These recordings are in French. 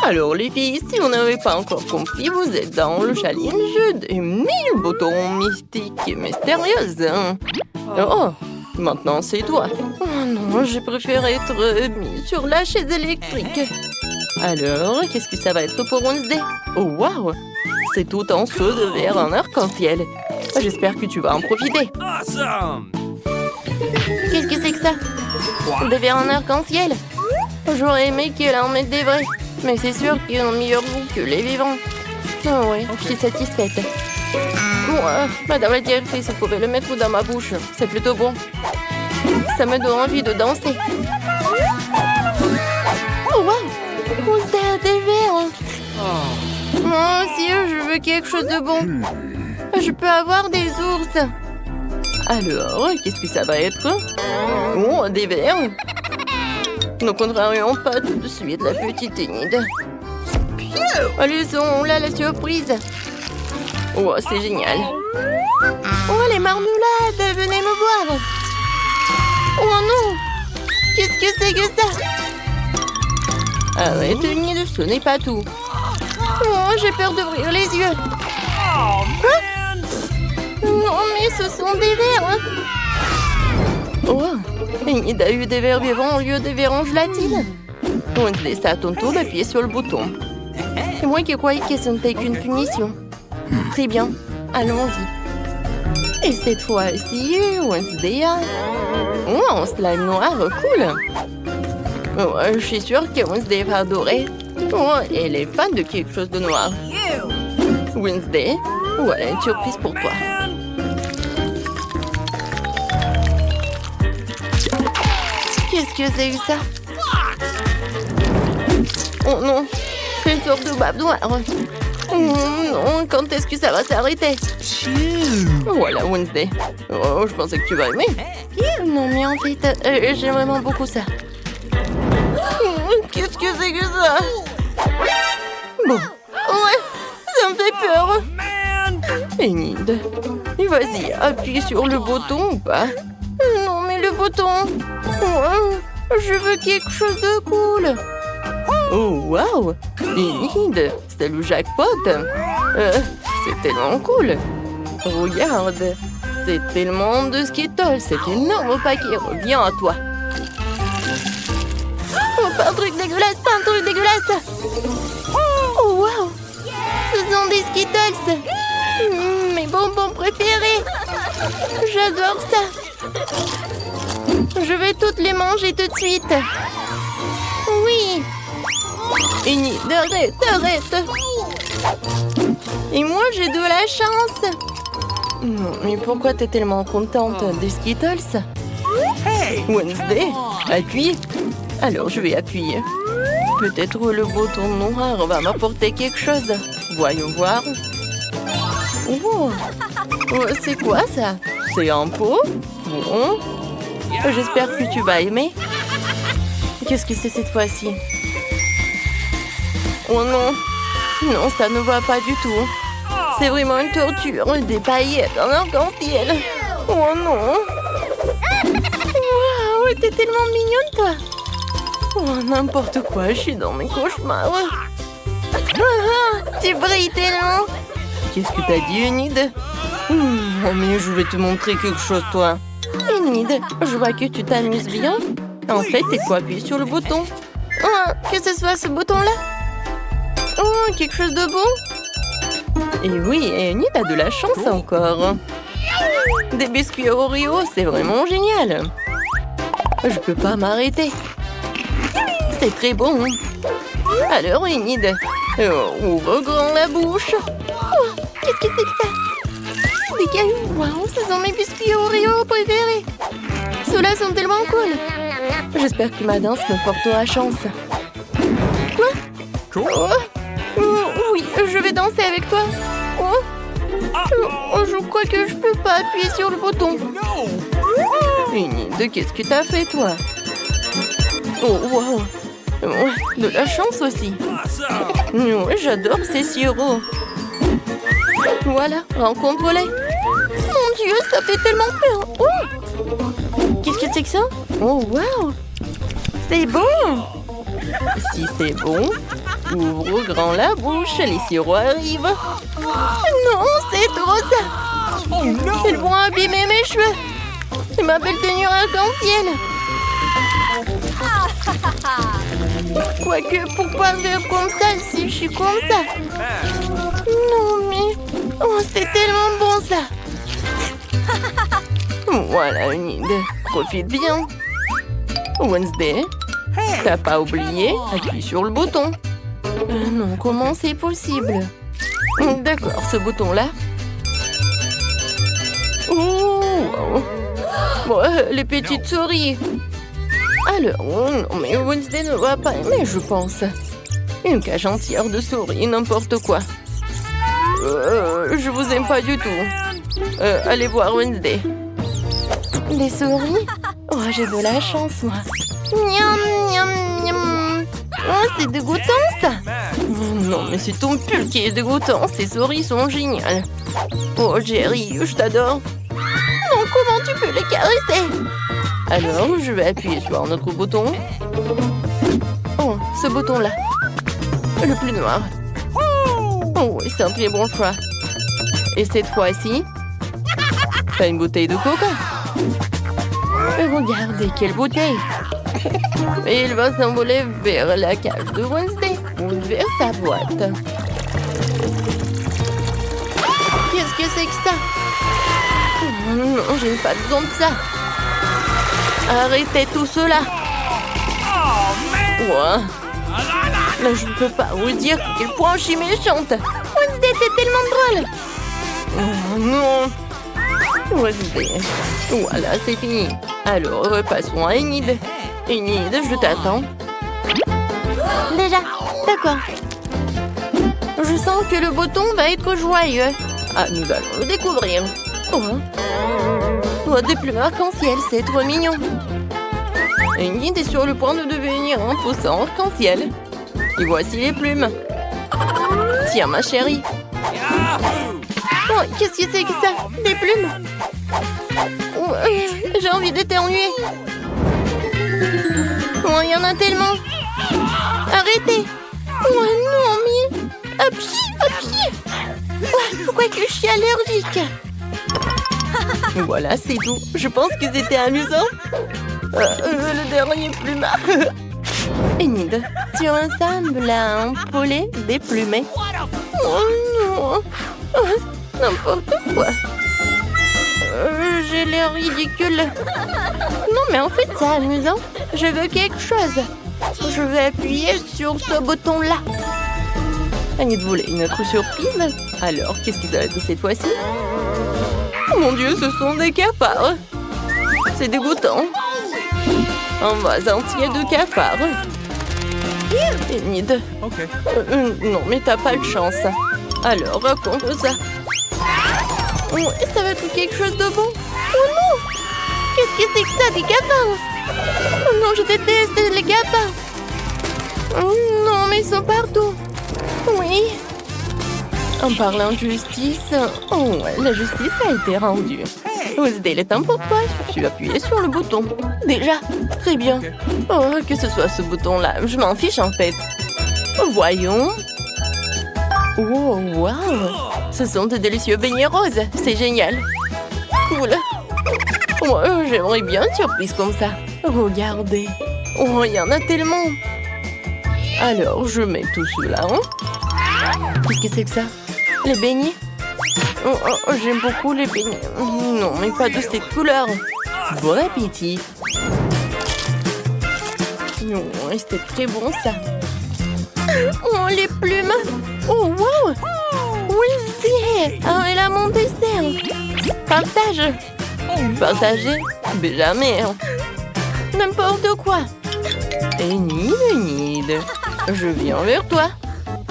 Alors les filles, si vous n'avez pas encore compris, vous êtes dans le challenge des 1000 boutons mystiques et mystérieuses. Oh, maintenant c'est toi. Oh non, j'ai préféré être mis sur la chaise électrique. Alors, qu'est-ce que ça va être pour Wednesday? Oh waouh, c'est tout en saut de verre en arc-en-ciel. J'espère que tu vas en profiter. Awesome! Qu'est-ce que c'est que ça? Des verres en arc-en-ciel? J'aurais aimé qu'elle en mette des vrais. Mais c'est sûr qu'ils ont meilleur goût que les vivants. Oh oui, je suis satisfaite. Madame la directrice, vous pouvez le mettre dans ma bouche. C'est plutôt bon. Ça me donne envie de danser. Oh wow! Wednesday a des verres. Moi aussi, je veux quelque chose de bon. Je peux avoir des ours. Alors, qu'est-ce que ça va être? Oh, des verres. Nous contrarions pas tout de suite la petite Enid. Allez, sont là la surprise. Oh, c'est génial. Oh, les marmelades, venez me voir. Oh non, qu'est-ce que c'est que ça? Arrête, Enid, ce n'est pas tout. Oh, j'ai peur d'ouvrir les yeux. Oh, man! Non, mais ce sont des verres. Oh, Enid a eu des verres vivants au lieu des verres en gélatine. Wednesday, c'est à ton tour d'appuyer sur le bouton. C'est moi qui croyais que ce n'était qu'une punition. Très bien, allons-y. Et cette fois-ci, Wednesday a... Oh, un slime noir, cool. Oh, je suis sûre que Wednesday va adorer. Oh, elle est fan de quelque chose de noir. Wednesday, voilà une surprise pour toi. Qu'est-ce que c'est que ça? Oh non, c'est une sorte de bave noire. Oh non, quand est-ce que ça va s'arrêter? Voilà, Wednesday. Oh, je pensais que tu vas aimer. Non, mais en fait, j'aime vraiment beaucoup ça. Qu'est-ce que c'est que ça? Bon, ouais, ça me fait peur. Enid, vas-y, appuie sur le bouton ou pas? Non, mais le bouton... je veux quelque chose de cool. Oh, wow! Enid, c'est le jackpot. C'est tellement cool. Regarde, c'est tellement de Skittles. Cet énorme paquet revient à toi. Oh, pas un truc dégueulasse, pas un truc dégueulasse. Oh, wow! Ce sont des Skittles. Mes bonbons préférés. J'adore ça. Je vais toutes les manger tout de suite. Oui. Enid, arrête. Et moi, j'ai de la chance. Non, mais pourquoi t'es tellement contente des Skittles? Wednesday, appuie. Alors, je vais appuyer. Peut-être le bouton noir va m'apporter quelque chose. Voyons voir. Oh, c'est quoi ça? C'est un pot? Bon. J'espère que tu vas aimer. Qu'est-ce que c'est cette fois-ci? Oh non. Non, ça ne va pas du tout. C'est vraiment une torture. Des paillettes en arc-en-ciel. Oh non. Waouh, t'es tellement mignonne, toi. Oh, n'importe quoi, je suis dans mes cauchemars. Tu brilles tellement. Qu'est-ce que t'as dit, Enid? Oh, mais je vais te montrer quelque chose, toi. Enid, je vois que tu t'amuses bien. En fait, il faut appuyer sur le bouton. Oh, que ce soit ce bouton-là. Oh, quelque chose de bon. Et oui, Enid a de la chance encore. Des biscuits Oreo, c'est vraiment génial. Je peux pas m'arrêter. C'est très bon. Alors, Enid, ouvre grand la bouche. Oh, qu'est-ce que c'est que ça? Des cailloux. Waouh, ce sont mes biscuits Oreo préférés. Ceux-là sont tellement cool. J'espère que ma danse me portera chance. Quoi? Oui, je vais danser avec toi. Je crois que je peux pas appuyer sur le bouton. Enid, qu'est-ce que t'as fait, toi? Oh, wow. De la chance aussi. J'adore ces sirops. Voilà, rencontre-les. Mon Dieu, ça fait tellement peur. Oh, qu'est-ce que c'est que ça? Oh, wow. C'est bon. Si c'est bon, ouvre grand la bouche, les sirops arrivent. Non, c'est trop ça. Oh no! Ils vont abîmer mes cheveux. Et ma belle tenue arc-en-ciel. Quoique, pourquoi faire comme ça si je suis comme ça? Non, mais... Oh, c'est tellement bon, ça. Voilà une idée. Profite bien. Wednesday, t'as pas oublié? Appuie sur le bouton. Non, comment c'est possible? D'accord, ce bouton-là. Oh, wow. Bon, les petites souris. Alors, oh non, mais Wednesday ne va pas aimer, je pense. Une cage entière de souris, n'importe quoi. Je vous aime pas du tout. Allez voir Wednesday. Des souris? Oh, j'ai de la chance, moi. Miam, miam, miam. Oh, c'est dégoûtant, ça. Oh, non, mais c'est ton pull qui est dégoûtant. Ces souris sont géniales. Oh, Jerry, je t'adore. Non, comment tu peux les caresser? Alors, je vais appuyer sur un autre bouton. Oh, ce bouton-là. Le plus noir. Oh, oui, c'est un très bon choix. Et cette fois-ci, t'as une bouteille de coca. Et regardez, quelle bouteille! Et il va s'envoler vers la cage de Wednesday, ou vers sa boîte. Qu'est-ce que c'est que ça? Oh non, j'ai pas besoin de ça. Arrêtez tout cela. Ouais. Là, je ne peux pas vous dire à quel point je suis méchante. Wednesday, t'es tellement drôle. Oh non. Wednesday. Voilà, c'est fini. Alors, repassons à Enid. Enid, je t'attends. Déjà, d'accord. Je sens que le bouton va être joyeux. Ah, nous allons le découvrir. Oh, oh, des plumes arc-en-ciel, c'est trop mignon. Enid est sur le point de devenir un poussin arc-en-ciel. Et voici les plumes. Tiens, ma chérie. Oh, qu'est-ce que c'est que ça? Des plumes? Oh, j'ai envie d'éternuer. Oh, il y en a tellement. Arrêtez. Oh non, mais... À pied. Oh, pourquoi que je suis allergique? Voilà, c'est tout. Je pense que c'était amusant. Le dernier plumard. Enid, tu ressembles à un poulet déplumé. Oh non. Oh, n'importe quoi. J'ai l'air ridicule. Non, mais en fait, c'est amusant. Je veux quelque chose. Je vais appuyer sur ce bouton-là. Enid voulait une autre surprise. Alors, qu'est-ce que ça va être cette fois-ci? Oh mon Dieu, ce sont des cafards. C'est dégoûtant. Un vase entier de cafards. Enid. Okay. Non, mais t'as pas de chance. Alors, raconte ça. Oh, ça va être quelque chose de bon. Oh non! Qu'est-ce que c'est que ça, des cafards? Oh non, je déteste les cafards. Oh non, mais ils sont partout. Oui. En parlant de justice, oh, la justice a été rendue. Wednesday, il est temps pour toi. Tu vas appuyer sur le bouton. Déjà, très bien. Oh, que ce soit ce bouton-là, je m'en fiche en fait. Voyons. Oh, wow. Ce sont de délicieux beignets roses. C'est génial. Cool. Oh, j'aimerais bien une surprise comme ça. Regardez. Oh, il y en a tellement. Alors, je mets tout cela. Qu'est-ce que c'est que ça? Les beignets? Oh, j'aime beaucoup les beignets. Non, mais pas de cette couleur. Bon appétit. Oh, c'était très bon, ça. Oh, les plumes. Oh, wow. Wednesday. Ah, elle a mon dessert. Partage. Partager? Mais jamais. N'importe quoi. Enid. Je viens vers toi.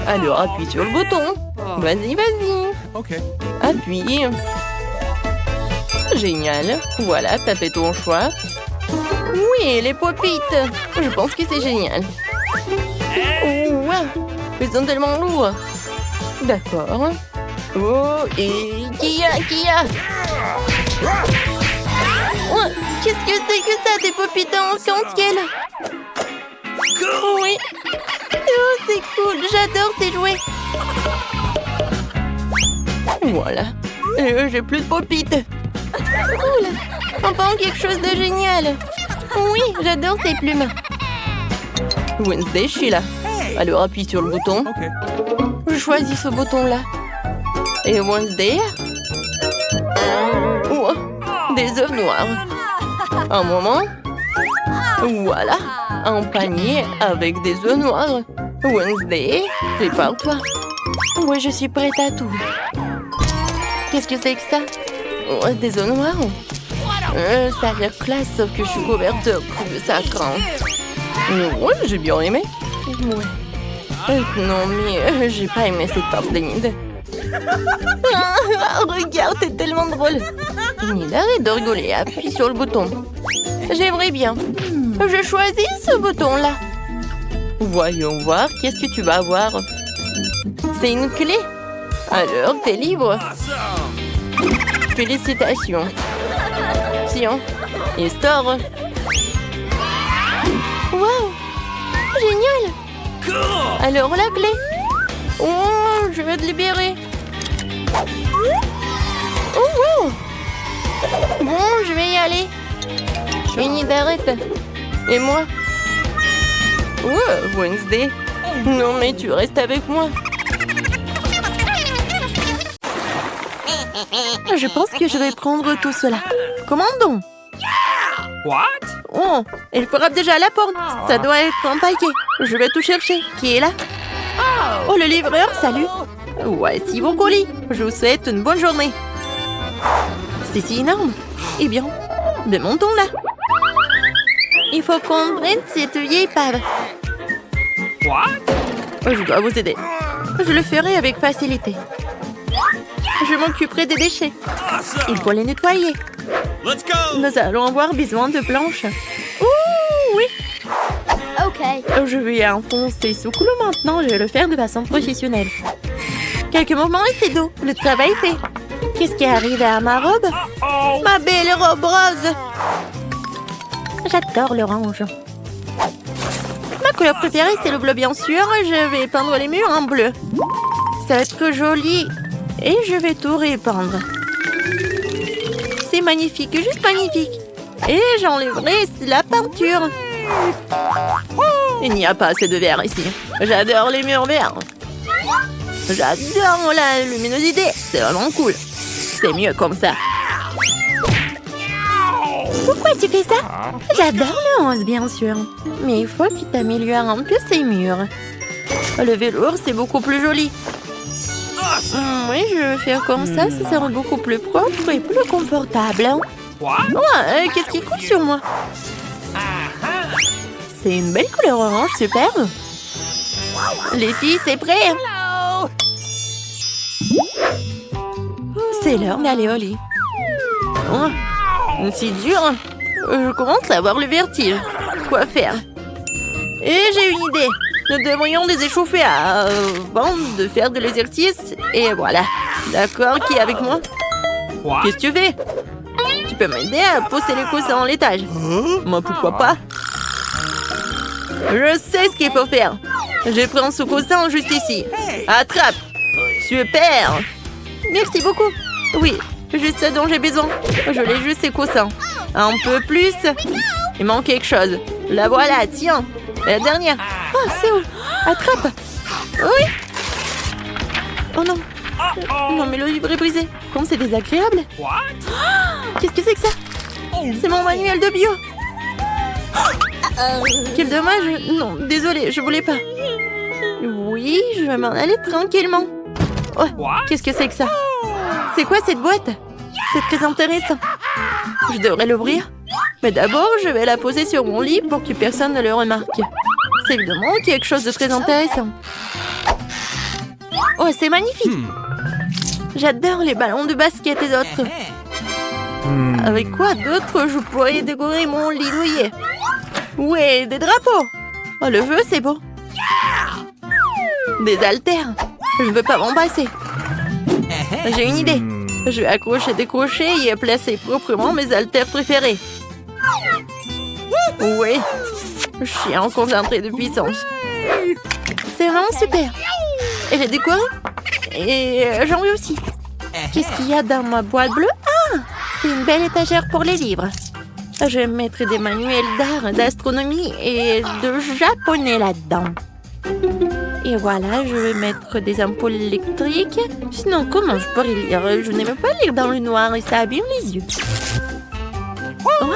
Alors, appuie sur le bouton. Vas-y. Ok. Appuie. Génial. Voilà, t'as fait ton choix. Oui, les pop-it. Je pense que c'est génial. Oh, wow. Ils sont tellement lourds. D'accord. Oh, et qui a Oh, qu'est-ce que c'est que ça, des pop-it en arc-en-ciel? Oui, J'adore ces jouets. Voilà. J'ai plus de pop-it. Cool. Enfin, quelque chose de génial. Oui, j'adore ces plumes. Wednesday, je suis là. Alors, appuie sur le bouton. Okay. Je choisis ce bouton-là. Et Wednesday. Oh, des œufs noirs. Un moment. Voilà. Un panier avec des œufs noirs. Wednesday, prépare-toi. Oui, je suis prête à tout. Qu'est-ce que c'est que ça? Oh, des œufs noirs. Ça a l'air classe, sauf que je suis couverte de ça craint. Oui, j'ai bien aimé. Ouais. Non, mais j'ai pas aimé cette part d'Enid. Regarde, c'est tellement drôle. Enid, arrête de rigoler, appuie sur le bouton. J'aimerais bien. Je choisis ce bouton-là. Voyons voir, qu'est-ce que tu vas avoir? C'est une clé. Alors, t'es libre. Awesome. Félicitations. Tiens, et store. Wow, génial. Cool. Alors, la clé. Oh, je vais te libérer. Oh, wow. Bon, je vais y aller. Enid, arrête. Et moi? Oh, Wednesday. Non, mais tu restes avec moi. Je pense que je vais prendre tout cela. Commandons. What? Oh, il frappe déjà à la porte. Ça doit être un paquet. Je vais tout chercher. Qui est là? Oh, le livreur, salut. Voici vos colis. Je vous souhaite une bonne journée. C'est si énorme. Eh bien, démontons là. Il faut qu'on prenne cette vieille épave. What? Je dois vous aider. Je le ferai avec facilité. Je m'occuperai des déchets. Awesome. Il faut les nettoyer. Let's go. Nous allons avoir besoin de planches. Ouh, oui. Okay. Je vais enfoncer ce couloir maintenant. Je vais le faire de façon professionnelle. Quelques mouvements et c'est tout. Le travail est fait. Qu'est-ce qui est arrivé à ma robe? Oh. Ma belle robe rose. J'adore l'orange. Ma couleur préférée, c'est le bleu, bien sûr. Je vais peindre les murs en bleu. Ça va être joli. Et je vais tout répandre. C'est magnifique, juste magnifique. Et j'enlèverai la peinture. Il n'y a pas assez de vert ici. J'adore les murs verts. J'adore la luminosité. C'est vraiment cool. C'est mieux comme ça. Pourquoi tu fais ça? J'adore le rose, bien sûr. Mais il faut que tu t'améliores un peu ces murs. Le velours, c'est beaucoup plus joli. Oui, je vais faire comme ça sera beaucoup plus propre et plus confortable. What? Oh, qu'est-ce qui coule sur moi? C'est une belle couleur orange, super. Les filles, c'est prêt? C'est l'heure d'aller au lit. Oh, c'est dur. Je commence à avoir le vertige. Quoi faire? Et j'ai une idée. Nous devrions les échauffer avant de faire de l'exercice. Et voilà. D'accord, qui est avec moi? What? Qu'est-ce que tu fais? Tu peux m'aider à poser les coussins en l'étage? Moi, pourquoi pas? Je sais ce qu'il faut faire. Je prends ce coussin juste ici. Attrape. Super. Merci beaucoup. Oui, juste ce dont j'ai besoin. Je l'ai juste ces coussins. Un peu plus. Il manque quelque chose. La voilà, tiens. La dernière. Oh, c'est où? Attrape. Oui. Oh non. Non, mais le livre est brisé. Comme c'est désagréable. What? Qu'est-ce que c'est que ça? C'est mon manuel de bio. Quel dommage. Non, désolée, je voulais pas. Oui, je vais m'en aller tranquillement. Oh, qu'est-ce que c'est que ça? C'est quoi cette boîte? C'est très intéressant. Je devrais l'ouvrir. Mais d'abord, je vais la poser sur mon lit pour que personne ne le remarque. C'est évidemment quelque chose de très intéressant. Oh, c'est magnifique. J'adore les ballons de basket et d'autres. Avec quoi d'autre je pourrais décorer mon lit douillet? Ouais, des drapeaux. Oh, le feu, c'est beau. Des haltères. Je ne veux pas m'embrasser. J'ai une idée. Je vais accrocher des crochets et placer proprement mes haltères préférés. Oui, je suis en concentré de puissance. C'est vraiment super. Elle est décorée. Et j'en veux aussi. Qu'est-ce qu'il y a dans ma boîte bleue? Ah, c'est une belle étagère pour les livres. Je mettrai des manuels d'art, d'astronomie et de japonais là-dedans. Et voilà, je vais mettre des ampoules électriques. Sinon, comment je pourrais lire? Je n'aime pas lire dans le noir et ça abîme les yeux. Oh,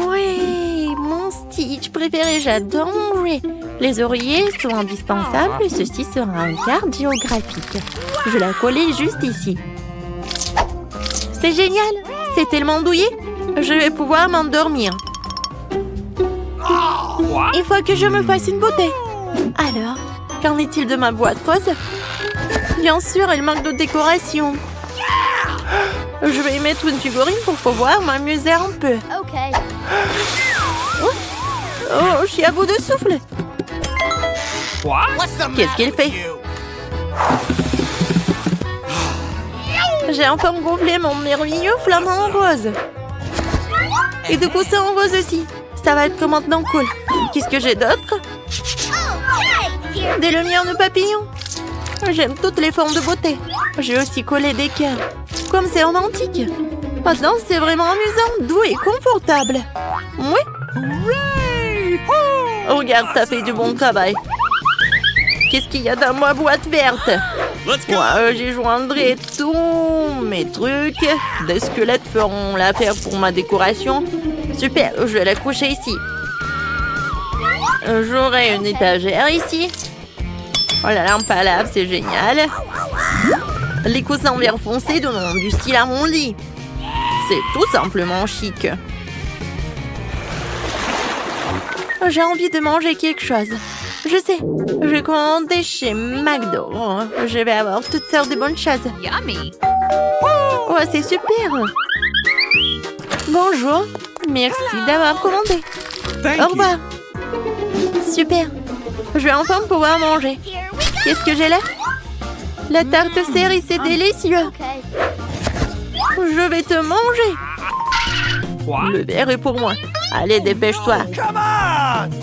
ouais, mon Stitch préféré, j'adore mon jouet. Les oreillers sont indispensables et ceci sera une carte géographique. Je vais la coller juste ici. C'est génial, c'est tellement douillet. Je vais pouvoir m'endormir. Il faut que je me fasse une beauté. Alors, qu'en est-il de ma boîte rose? Bien sûr, elle manque de décoration. Je vais y mettre une figurine pour pouvoir m'amuser un peu. Okay. Oh, je suis à bout de souffle. Qu'est-ce qu'il fait? J'ai enfin gonflé mon merveilleux flamant en rose. Et du coup, c'est en rose aussi. Ça va être maintenant cool. Qu'est-ce que j'ai d'autre? Des lumières de papillons. J'aime toutes les formes de beauté. J'ai aussi collé des cœurs. Comme c'est romantique. Maintenant, c'est vraiment amusant, doux et confortable. Oui. Regarde, t'as fait du bon travail. Qu'est-ce qu'il y a dans ma boîte verte? Moi, j'y joindrai tous mes trucs. Des squelettes feront l'affaire pour ma décoration. Super, je vais la coucher ici. J'aurai une étagère ici. Oh, la lampe à lave, c'est génial. Les coussins vert foncé donnent du style à mon lit. C'est tout simplement chic. J'ai envie de manger quelque chose. Je sais, je vais commander chez McDo. Je vais avoir toutes sortes de bonnes choses. Yummy. Oh, c'est super. Bonjour, merci d'avoir commandé. Au revoir. Super, je vais enfin pouvoir manger. Qu'est-ce que j'ai là? La tarte cerise, c'est délicieux. Okay. Je vais te manger. Le verre est pour moi. Allez, dépêche-toi.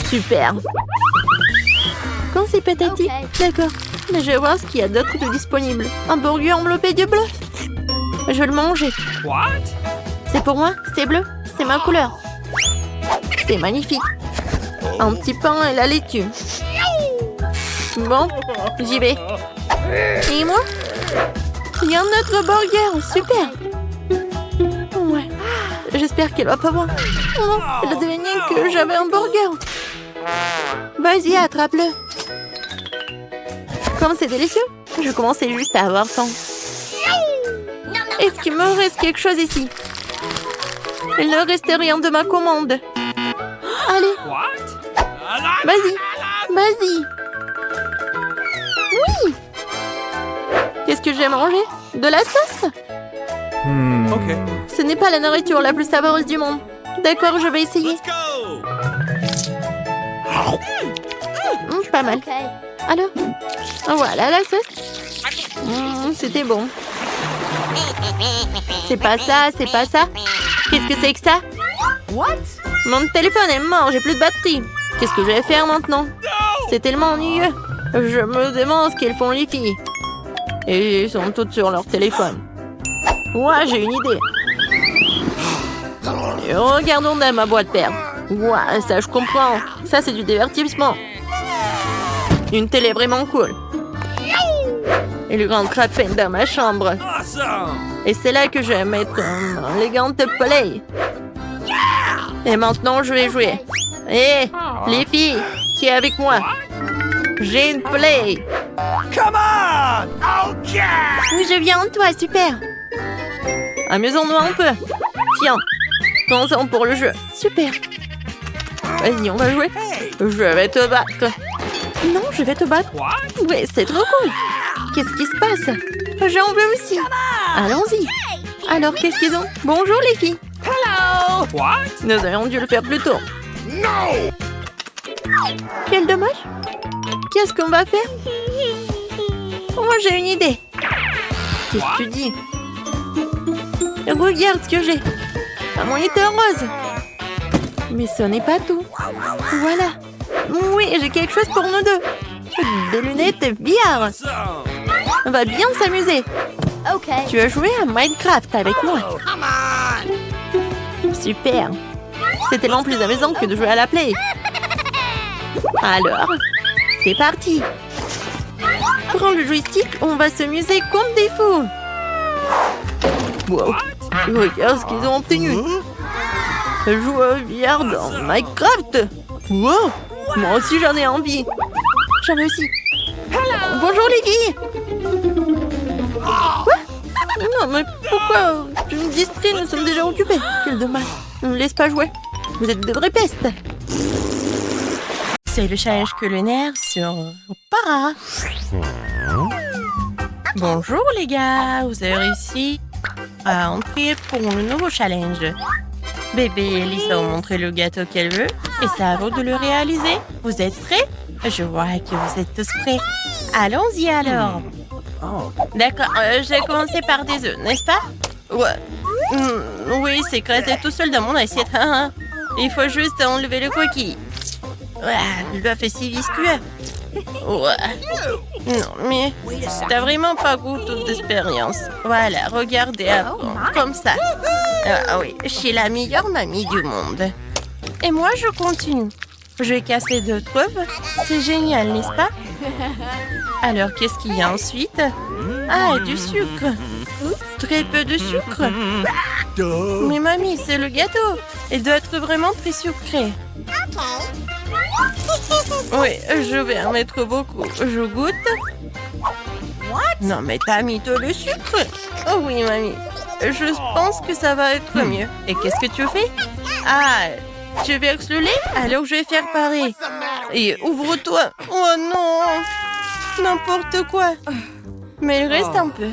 Super. Quand c'est patati? D'accord. Mais je vais voir ce qu'il y a d'autre de disponible. Un burger enveloppé de bleu. Je vais le manger. C'est pour moi? C'est bleu? C'est ma couleur. C'est magnifique. Un petit pain et la laitue. Bon, j'y vais. Et moi? Il y a un autre burger. Super. Ouais. J'espère qu'elle va pas voir. Non, elle a deviné que j'avais un burger. Vas-y, attrape-le. Comme c'est délicieux, je commençais juste à avoir faim. Est-ce qu'il me reste quelque chose ici? Il ne restait rien de ma commande. Allez. Vas-y. Vas-y. Oui. Qu'est-ce que j'ai mangé? De la sauce? Ok. Ce n'est pas la nourriture la plus savoureuse du monde. D'accord, je vais essayer. Pas mal. Okay. Alors, voilà la sauce. C'était bon. C'est pas ça, c'est pas ça. Qu'est-ce que c'est que ça? What? Mon téléphone est mort, j'ai plus de batterie. Qu'est-ce que je vais faire maintenant? C'est tellement ennuyeux. Je me demande ce qu'elles font les filles. Et elles sont toutes sur leur téléphone. Ouais, j'ai une idée. Et regardons dans ma boîte perte. Ouais, ça je comprends. Ça c'est du divertissement. Une télé vraiment cool. Et le grand crapin dans ma chambre. Et c'est là que je vais mettre un élégant play. Et maintenant je vais jouer. Hé, les filles, qui est avec moi? J'ai une play. Oui, je viens de toi, super. Amusons-nous un peu. Tiens, commençons pour le jeu. Super. Vas-y, on va jouer. Je vais te battre. Non, je vais te battre. Ouais, c'est trop cool. Qu'est-ce qui se passe? J'en veux aussi. Allons-y. Alors, qu'est-ce qu'ils ont? Bonjour, les filles. Hello. Nous aurions dû le faire plus tôt. Quel dommage. Qu'est-ce qu'on va faire? Moi, j'ai une idée. Qu'est-ce que tu dis? Regarde ce que j'ai. Un moniteur rose. Mais ce n'est pas tout. Voilà. Oui, j'ai quelque chose pour nous deux. Des lunettes VR. On va bien s'amuser. Okay. Tu veux jouer à Minecraft avec moi? Super. C'est tellement plus amusant que de jouer à la play. Alors, c'est parti. Prends le joystick, on va s'amuser comme des fous. Wow. Regarde ce qu'ils ont obtenu. Jouer VR dans Minecraft. Wow. Moi aussi j'en ai envie. J'ai réussi. Bonjour les filles. Quoi? Non mais pourquoi tu me distrais? Nous sommes déjà occupés. Quel dommage. Ne me laisse pas jouer. Vous êtes de vraies pestes. C'est le challenge culinaire sur Para. Bonjour les gars, vous avez réussi à entrer pour le nouveau challenge. Bébé et Lisa ont montré le gâteau qu'elle veut et c'est à vous de le réaliser. Vous êtes prêts? Je vois que vous êtes tous prêts. Allons-y alors. D'accord, je vais commencer par des œufs, n'est-ce pas? Ouais. Oui, c'est resté tout seul dans mon assiette. Il faut juste enlever le coquille. Le bœuf est si visqueux. Non, mais t'as vraiment pas goût d'expérience. Voilà, regardez avant, comme ça. Ah oui, je suis la meilleure mamie du monde. Et moi, je continue. Je vais casser 2 œufs. C'est génial, n'est-ce pas? Alors, qu'est-ce qu'il y a ensuite? Ah, du sucre. Très peu de sucre. Mais mamie, c'est le gâteau. Il doit être vraiment très sucré. Oui, je vais en mettre beaucoup. Je goûte. Non, mais t'as mis tout le sucre. Oh oui, mamie. Je pense que ça va être mieux. Et qu'est-ce que tu fais? Ah, tu verses le lait? Alors je vais faire pareil. Et ouvre-toi. Oh non. N'importe quoi. Mais il reste un peu.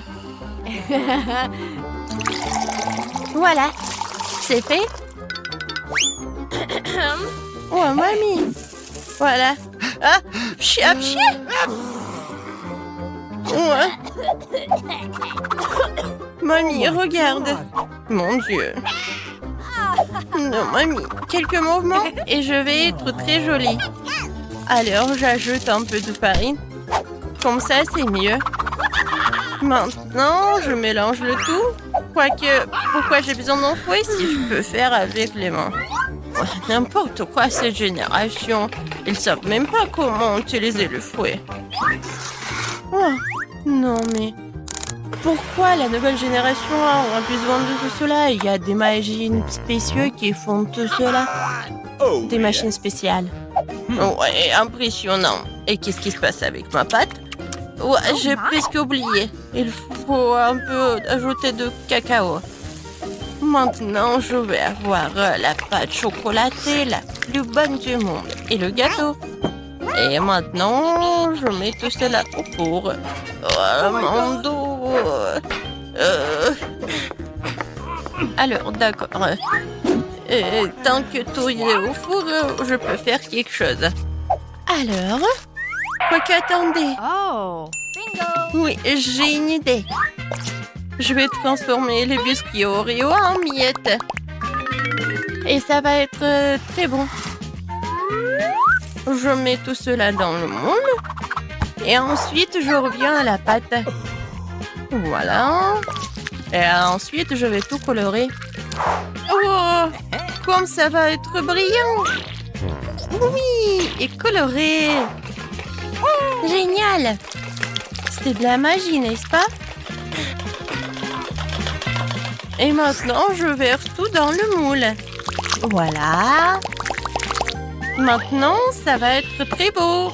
Voilà. C'est fait. Oh, mamie. Voilà. Ah, pchi. Ouais. Mamie, regarde. Mon Dieu. Non, mamie. Quelques mouvements et je vais être très jolie. Alors, j'ajoute un peu de farine. Comme ça, c'est mieux. Maintenant, je mélange le tout. Quoique, pourquoi j'ai besoin d'un fouet si je peux faire avec les mains? N'importe quoi, cette génération. Ils savent même pas comment utiliser le fouet. Oh, non, mais... Pourquoi la nouvelle génération a besoin de tout cela? Il y a des machines spéciales qui font tout cela. Des machines spéciales. Ouais, impressionnant. Et qu'est-ce qui se passe avec ma pâte? Ouais, j'ai presque oublié. Il faut un peu ajouter de cacao. Maintenant, je vais avoir la pâte chocolatée la plus bonne du monde. Et le gâteau. Et maintenant, je mets tout cela au four. Oh, mon dos. Alors, d'accord. Tant que tout est au four, je peux faire quelque chose. Alors, quoi qu'attendez. Oh. Bingo. Oui, j'ai une idée. Je vais transformer les biscuits Oreo en miettes. Et ça va être très bon. Je mets tout cela dans le moule. Et ensuite, je reviens à la pâte. Voilà. Et ensuite, je vais tout colorer. Oh, comme ça va être brillant. Oui, et coloré. Génial. C'est de la magie, n'est-ce pas? Et maintenant, je verse tout dans le moule. Voilà. Maintenant, ça va être très beau.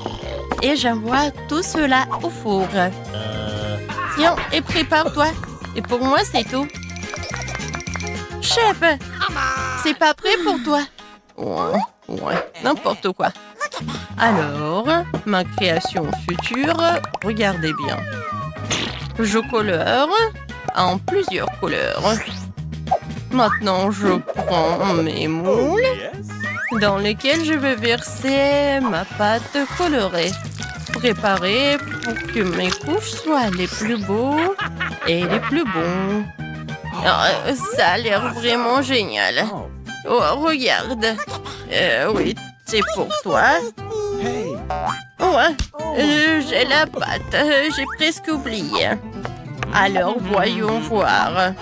Et j'envoie tout cela au four. Tiens, et prépare-toi. Et pour moi, c'est tout. Chef, c'est pas prêt pour toi. Ouais, n'importe quoi. Alors, ma création future, regardez bien. Je colore en plusieurs couleurs. Maintenant, je prends mes moules dans lesquels je vais verser ma pâte colorée. Préparée pour que mes couches soient les plus beaux et les plus bons. Ça a l'air vraiment génial. Oh, regarde. Oui, c'est pour toi. Ouais. J'ai la pâte. J'ai presque oublié. Alors, voyons voir.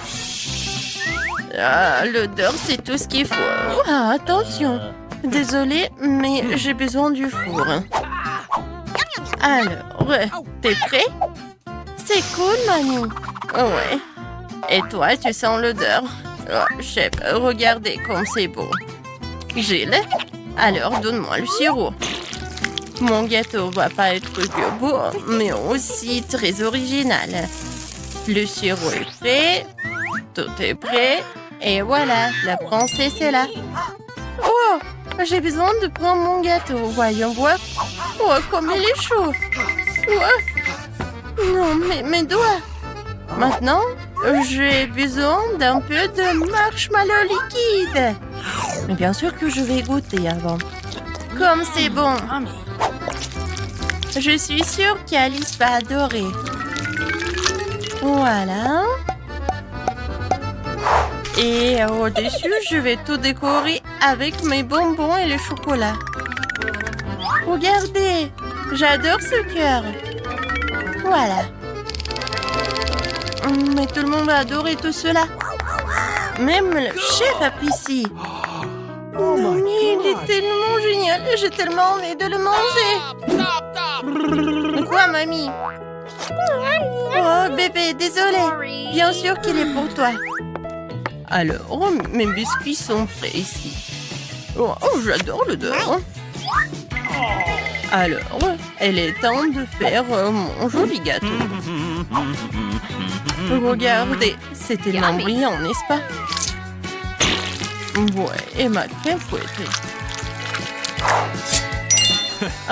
Ah, l'odeur, c'est tout ce qu'il faut. Ah, attention. Désolée, mais j'ai besoin du four. Alors, t'es prêt? C'est cool, mamie. Ouais. Et toi, tu sens l'odeur? Oh, chef, regardez comme c'est beau. Gilles, alors donne-moi le sirop. Mon gâteau va pas être que beau, mais aussi très original. Le sirop est prêt, tout est prêt, et voilà, la princesse est là. Oh, j'ai besoin de prendre mon gâteau, voyons voir. Oh, comme il est chaud. Oh. Non, mes doigts. Maintenant, j'ai besoin d'un peu de marshmallow liquide. Mais bien sûr que je vais goûter avant. Comme c'est bon. Je suis sûre qu'Alice va adorer. Voilà. Et au-dessus, je vais tout décorer avec mes bonbons et le chocolat. Regardez, j'adore ce cœur. Voilà. Mais tout le monde va adorer tout cela. Même le chef apprécie. Non, mais il est tellement génial. J'ai tellement envie de le manger. Quoi, mamie? Oh, bébé, désolé. Bien sûr qu'il est pour toi. Alors, mes biscuits sont prêts ici. Oh, j'adore l'odeur. Alors, il est temps de faire mon joli gâteau. Regardez, c'est tellement brillant, n'est-ce pas? Ouais, et ma crème fouettée.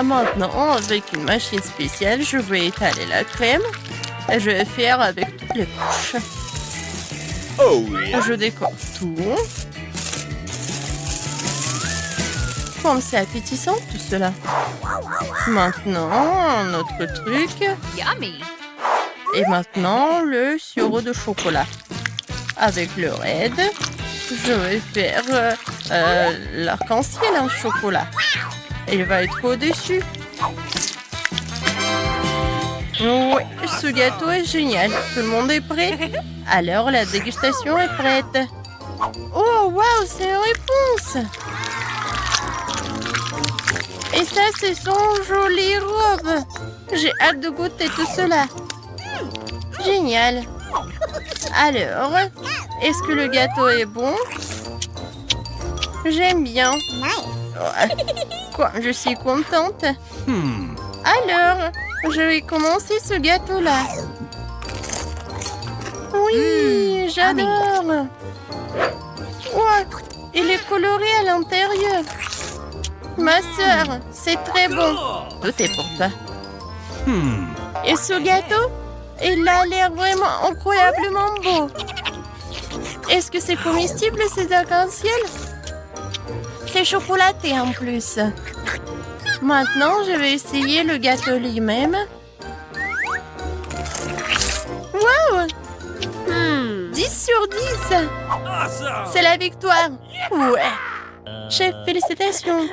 Maintenant, avec une machine spéciale, je vais étaler la crème. Et je vais faire avec toutes les couches. Oh, yeah. Je décore tout. Comme c'est appétissant tout cela. Maintenant, un autre truc. Yummy. Et maintenant, le sirop de chocolat. Avec le raid, je vais faire l'arc-en-ciel en chocolat. Il va être au-dessus. Oui, ce gâteau est génial. Tout le monde est prêt? Alors, la dégustation est prête. Oh, waouh, c'est une réponse! Et ça, c'est son jolie robe. J'ai hâte de goûter tout cela. Génial. Alors, est-ce que le gâteau est bon? J'aime bien. Quoi, je suis contente. Alors, je vais commencer ce gâteau-là. Oui, j'adore. Ouais, il est coloré à l'intérieur. Ma sœur, c'est très bon. Tout est pour toi. Et ce gâteau, il a l'air vraiment incroyablement beau. Est-ce que c'est comestible, ces arcs-en-ciel? C'est chocolaté en plus. Maintenant, je vais essayer le gâteau lui-même. Wow! 10 sur 10. C'est la victoire. Ouais. Chef, félicitations.